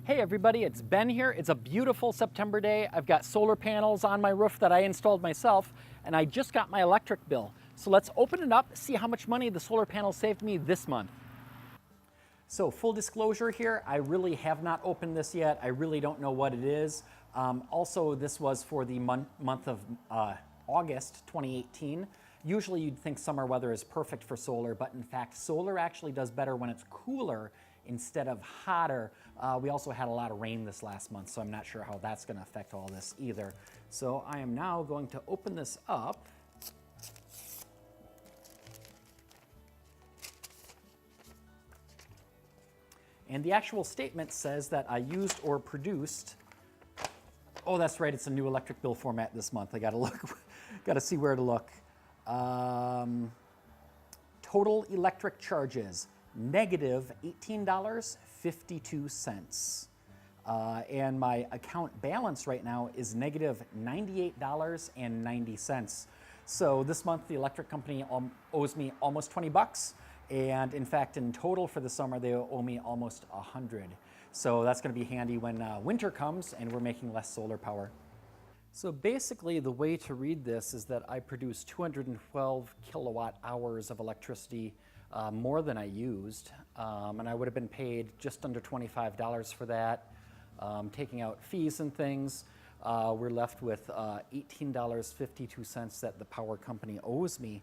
Hey everybody, it's Ben here. It's a beautiful September day. I've got solar panels on my roof that I installed myself, and I just got my electric bill. So let's open it up, see how much money the solar panels saved me this month. So full disclosure here, I really have not opened this yet. I really don't know what it is. Also, this was for the month of August 2018. Usually you'd think summer weather is perfect for solar, but in fact, solar actually does better when it's cooler instead of hotter. We also had a lot of rain this last month, so I'm not sure how that's going to affect all this either. So I am now going to open this up. And the actual statement says that I used or produced, oh, that's right, it's a new electric bill format this month. I gotta look, gotta see where to look. Total electric charges, negative $18.52. And my account balance right now is negative $98.90. So this month the electric company owes me almost 20 bucks. And in fact, in total for the summer, they owe me almost 100. So that's going to be handy when winter comes and we're making less solar power. So basically, the way to read this is that I produce 212 kilowatt hours of electricity more than I used. And I would have been paid just under $25 for that. Taking out fees and things, we're left with $18.52 that the power company owes me.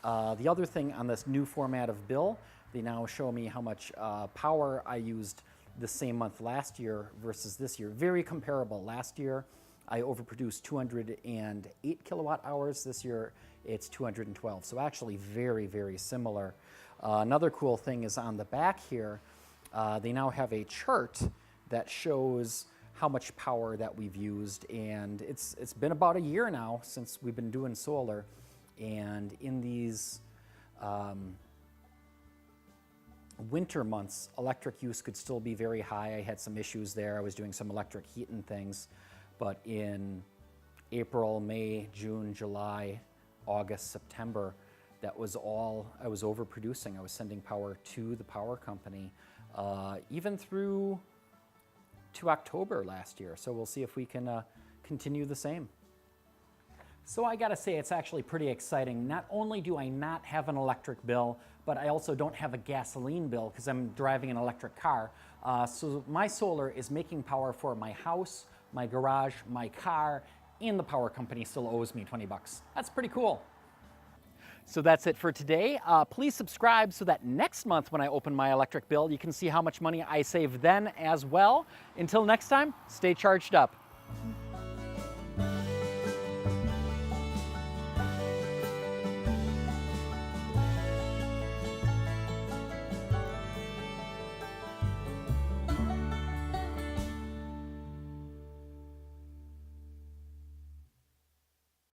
The other thing on this new format of bill, they now show me how much power I used the same month last year versus this year. Very comparable. Last year, I overproduced 208 kilowatt hours. This year, it's 212. So actually very, very similar. Another cool thing is on the back here, they now have a chart that shows how much power that we've used. And it's been about a year now since we've been doing solar. And in these winter months, electric use could still be very high. I had some issues there. I was doing some electric heat and things. But in April, May, June, July, August, September, that was all, I was overproducing. I was sending power to the power company, even through to October last year. So we'll see if we can continue the same. So I gotta say, it's actually pretty exciting. Not only do I not have an electric bill, but I also don't have a gasoline bill because I'm driving an electric car. So my solar is making power for my house, my garage, my car, and the power company still owes me 20 bucks. That's pretty cool. So that's it for today. Please subscribe so that next month when I open my electric bill, you can see how much money I save then as well. Until next time, stay charged up.